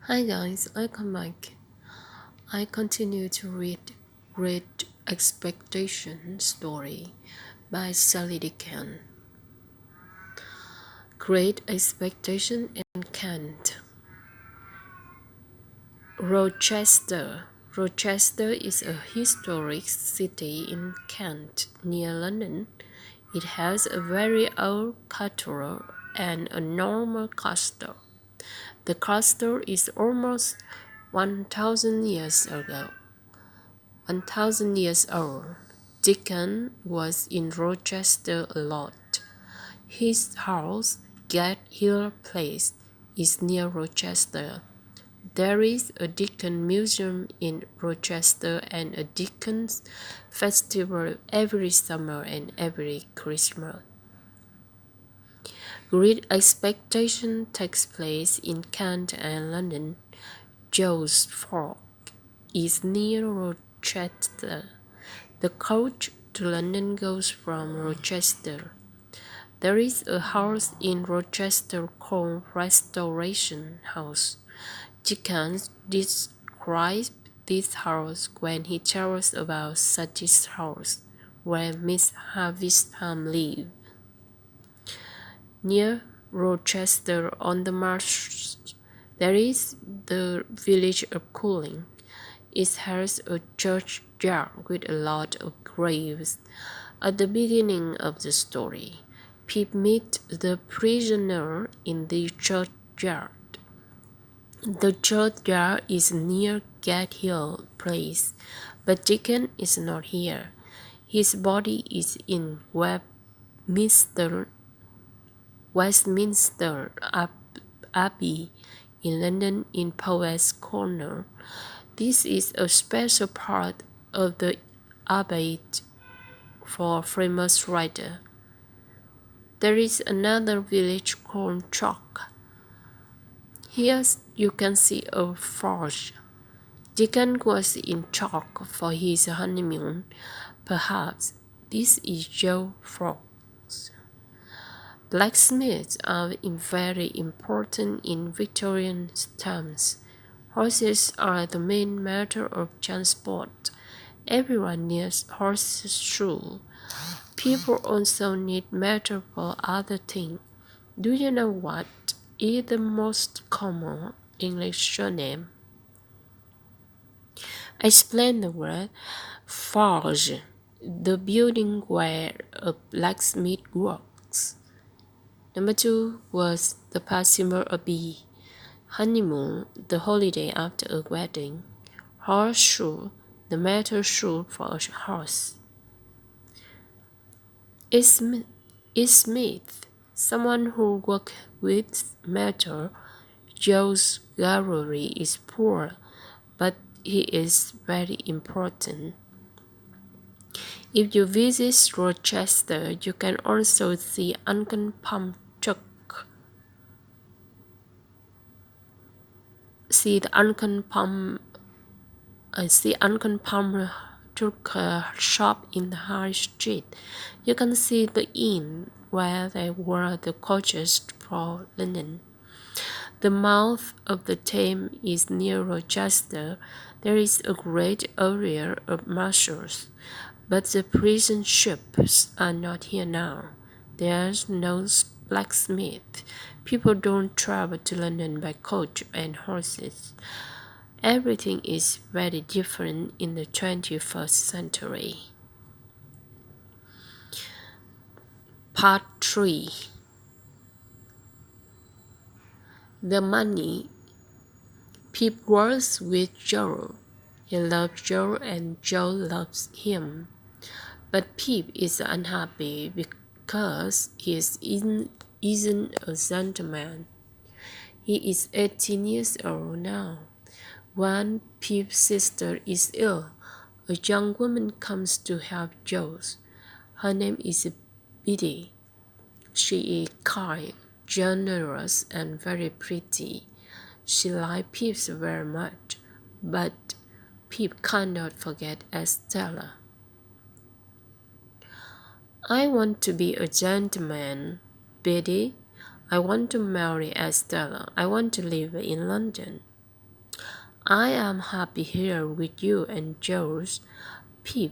Hi guys, welcome back. I continue to read Great Expectation story by Sally Dickens. Great Expectation in Kent. Rochester. Rochester is a historic city in Kent, near London. It has a very old cathedral and a normal castle. The castle is almost 1,000 years ago. 1,000 years old. Dickens was in Rochester a lot. His house, Gathill Place, is near Rochester. There is a Dickens Museum in Rochester and a Dickens Festival every summer and every Christmas. Great Expectation takes place in Kent and London. Joe's Fork is near Rochester. The coach to London goes from Rochester. There is a house in Rochester called Restoration House. Dickens describes this house when he tells about Sati's house, where Miss Havisham lived. Near Rochester on the marsh, there is the village of Cooling. It has a churchyard with a lot of graves. At the beginning of the story, Pip meets the prisoner in the churchyard. The churchyard is near Gathill Place, but Dickens is not here. His body is in Westminster Abbey in London in Poets' Corner. This is a special part of the Abbey for famous writer. There is another village called Chalk. Here you can see a forge. Dickens was in Chalk for his honeymoon. Perhaps this is Joe Fox. Blacksmiths are very important in Victorian times. Horses are the main matter of transport. Everyone needs horseshoes. People also need metal for other things. Do you know what is the most common English surname? Explain the word forge, the building where a blacksmith works. Number 2 was the Passover Abbey. Honeymoon, the holiday after a wedding. Horseshoe, the metal shoe for a horse. Smith, someone who works with metal. Joe's gallery is poor, but he is very important. If you visit Rochester, you can also see Uncle Pumpchuck. See Uncle Pumpchuck shop in the High Street. You can see the inn where they were the coaches for London. The mouth of the Thames is near Rochester. There is a great area of marshes, but the prison ships are not here now. There's no blacksmith. People don't travel to London by coach and horses. Everything is very different in the 21st century. Part 3. The money. Pip works with Joe. He loves Joe and Joe loves him. But Pip is unhappy because he isn't a gentleman. He is 18 years old now. When Pip's sister is ill, a young woman comes to help Joe. Her name is Biddy. She is kind, generous, and very pretty. She likes Pip very much, but Pip cannot forget Estella. I want to be a gentleman, Biddy. I want to marry Estella. I want to live in London. I am happy here with you and George. Pip,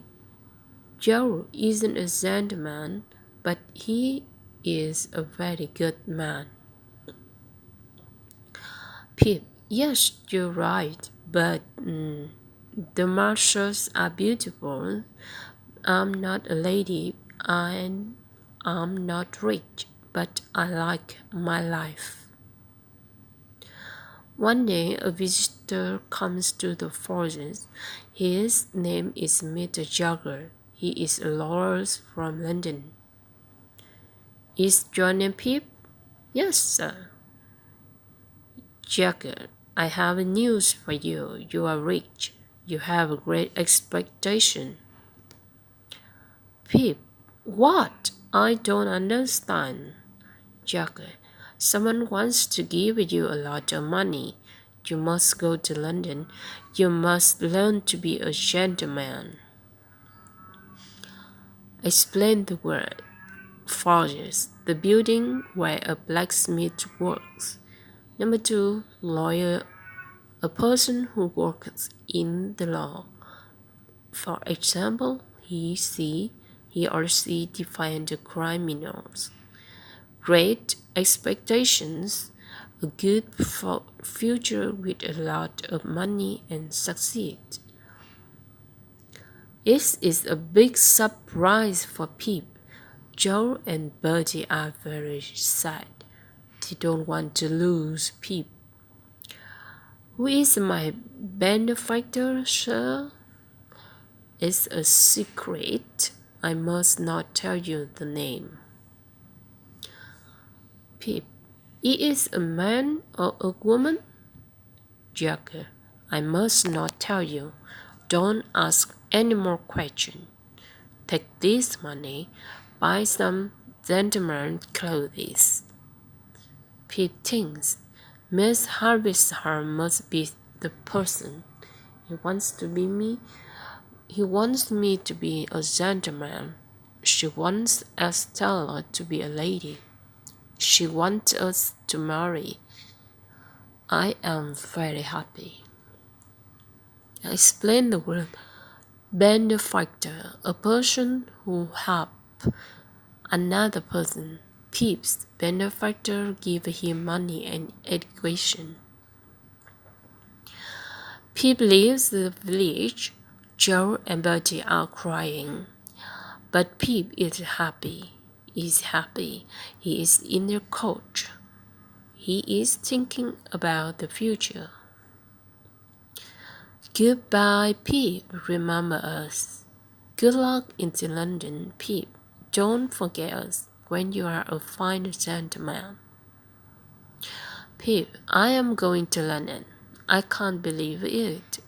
Joe isn't a gentleman, but he is a very good man. Pip, yes, you're right, but the Marshalls are beautiful. I'm not a lady and I'm not rich, but I like my life. One day, a visitor comes to the forest. His name is Mr. Jagger. He is a lawyer from London. Is your name Pip? Yes, sir. Jagger, I have news for you. You are rich. You have a great expectation. Pip, what? I don't understand. Jagger, someone wants to give you a lot of money. You must go to London. You must learn to be a gentleman. Explain the word. Forges, the building where a blacksmith works. Number 2, lawyer, a person who works in the law. For example, he or she defines the criminals. Great expectations, a good future with a lot of money and succeed. This is a big surprise for Pip. Joe and Bertie are very sad. They don't want to lose Pip. Who is my benefactor, sir? It's a secret. I must not tell you the name. Pip, he is a man or a woman? Jagger, I must not tell you. Don't ask any more questions. Take this money, buy some gentleman clothes. Pip thinks Miss Harvisham must be the person. He wants me to be a gentleman. She wants Estella to be a lady. She wants us to marry. I am very happy. Explain the word benefactor, a person who helps another person. Pip's benefactor give him money and education. Pip leaves the village. Joe and Bertie are crying. But Pip is happy. He is in the coach. He is thinking about the future. Goodbye, Pip. Remember us. Good luck in London, Pip. Don't forget us when you are a fine gentleman. Pip, I am going to London. I can't believe it.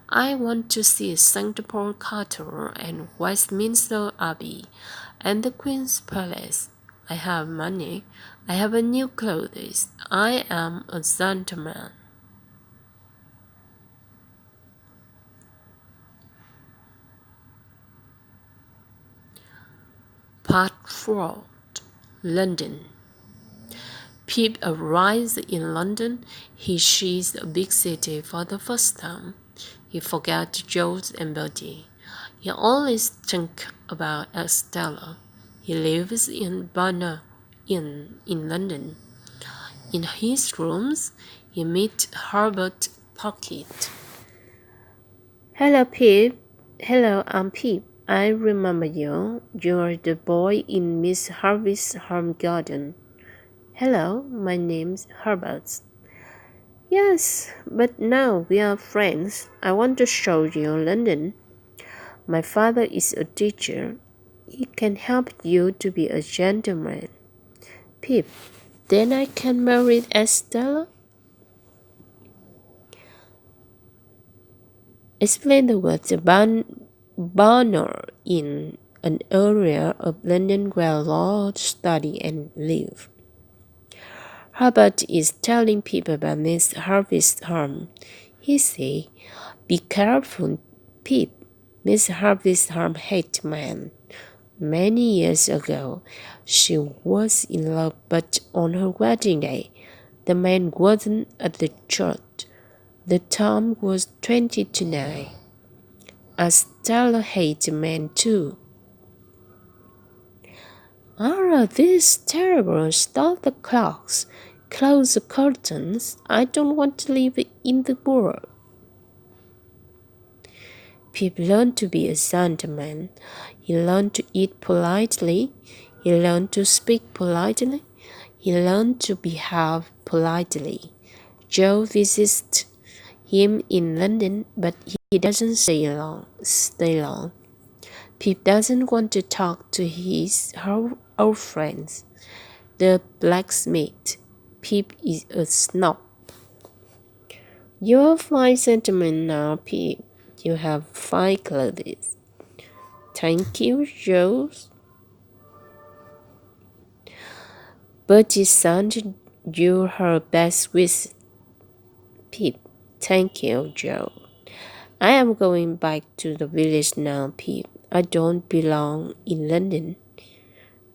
I want to see St. Paul Cathedral and Westminster Abbey and the Queen's Palace. I have money. I have a new clothes. I am a gentleman. Part 4. London. Pip arrives in London. He sees a big city for the first time. He forgets George and Bertie. He always thinks about Estella. He lives in Barnard Inn in London. In his rooms, he meets Herbert Pocket. Hello, Pip. Hello, I'm Pip. I remember you. You're the boy in Miss Harvey's home garden. Hello, my name's Herbert. Yes, but now we are friends. I want to show you London. My father is a teacher. He can help you to be a gentleman. Pip, then I can marry Estella? Explain the words Barnard in an area of London where law, study, and live. Herbert is telling people about Miss Harvey's harm. He says, be careful, Pip. Miss Harvey's harm hates men. Many years ago, she was in love, but on her wedding day, the man wasn't at the church. The time was 20 to 9. Estella hated men too. Are these terrible? Stop the clocks. Close the curtains. I don't want to live in the world. Pip learned to be a gentleman. He learned to eat politely. He learned to speak politely. He learned to behave politely. Joe visits him in London, but he doesn't stay long. Pip doesn't want to talk to her old friends. The blacksmith. Pip is a snob. You're a fine gentleman now, Pip. You have fine clothes. Thank you, Joe. Bertie sent you her best wishes. Pip. Thank you, Joe. I am going back to the village now, Pip. I don't belong in London.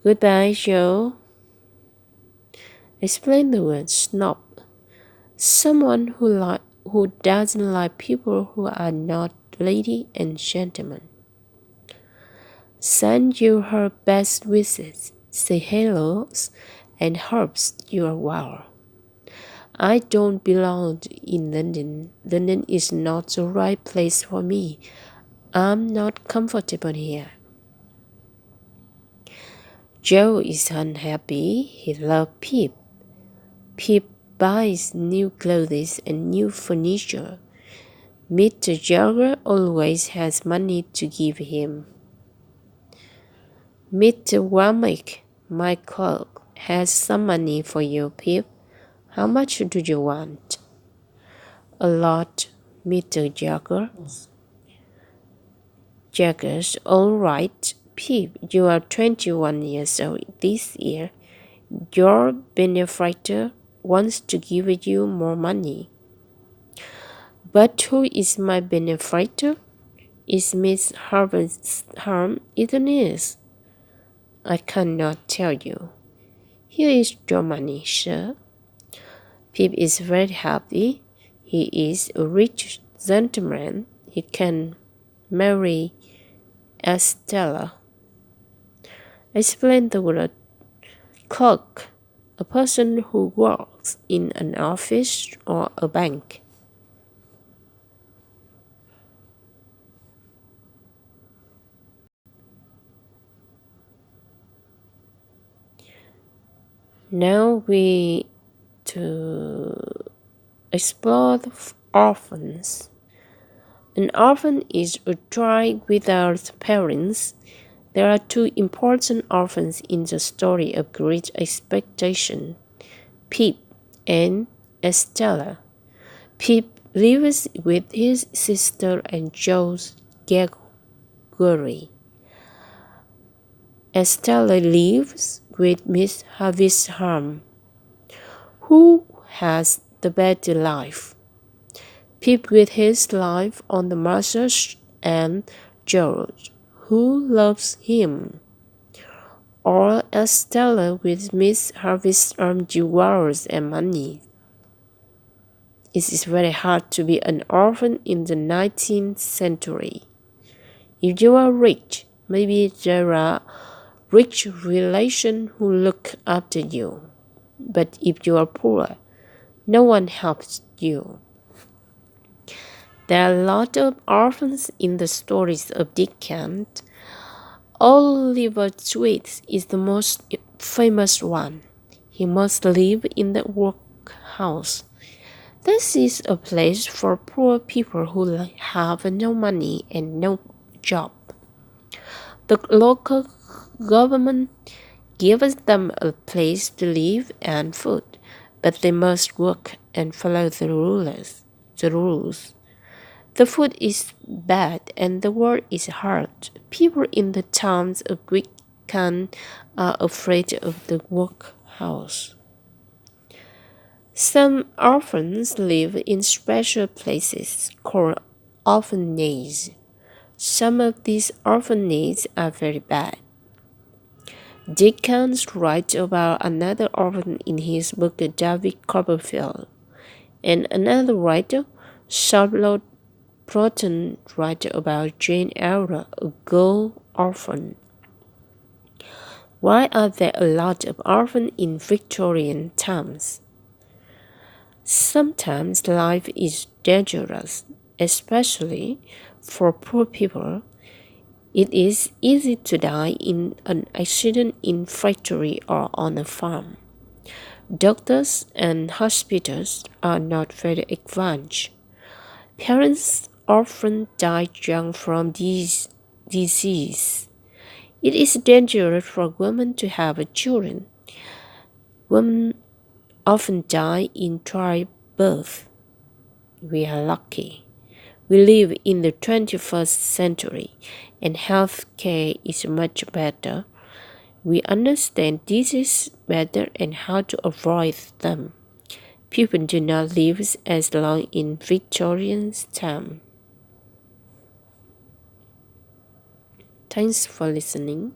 Goodbye, Joe. Explain the word snob. Someone who doesn't like people who are not ladies and gentlemen. Send you her best wishes. Say hello and hopes you are well. I don't belong in London. London is not the right place for me. I'm not comfortable here. Joe is unhappy. He loves Pip. Pip buys new clothes and new furniture. Mr. Jagger always has money to give him. Mr. Womack, my clerk, has some money for you, Pip. How much do you want? A lot, Mr. Jagger. Jaggers, all right. Pip, you are 21 years old this year. Your benefactor wants to give you more money. But who is my benefactor? Is Miss Harm, isn't it? I cannot tell you. Here is your money, sir. Pip is very happy. He is a rich gentleman. He can marry Estella. Explain the word clerk, a person who works in an office or a bank. Now we to explore the orphans. An orphan is a child without parents. There are two important orphans in the story of Great Expectation, Pip and Estella. Pip lives with his sister and Joe's Gregory. Estella lives with Miss Havisham, who has the better life. Pip with his life on the marshes and George, who loves him. Or Estella with Miss Havisham jewels and money. It is very hard to be an orphan in the 19th century. If you are rich, maybe there are rich relations who look after you. But if you are poor, no one helps you. There are a lot of orphans in the stories of Dickens. Oliver Twist is the most famous one. He must live in the workhouse. This is a place for poor people who have no money and no job. The local government gives them a place to live and food, but they must work and follow the rules. The food is bad and the work is hard. People in the towns of Wickham are afraid of the workhouse. Some orphans live in special places called orphanages. Some of these orphanages are very bad. Dickens writes about another orphan in his book David Copperfield, and another writer Charlotte Brontë wrote about Jane Eyre, a girl orphan. Why are there a lot of orphans in Victorian times? Sometimes life is dangerous, especially for poor people. It is easy to die in an accident in factory or on a farm. Doctors and hospitals are not very advanced. Parents often die young from these diseases. It is dangerous for women to have children. Women often die in childbirth. We are lucky. We live in the 21st century and health care is much better. We understand diseases better and how to avoid them. People do not live as long in Victorian's time. Thanks for listening.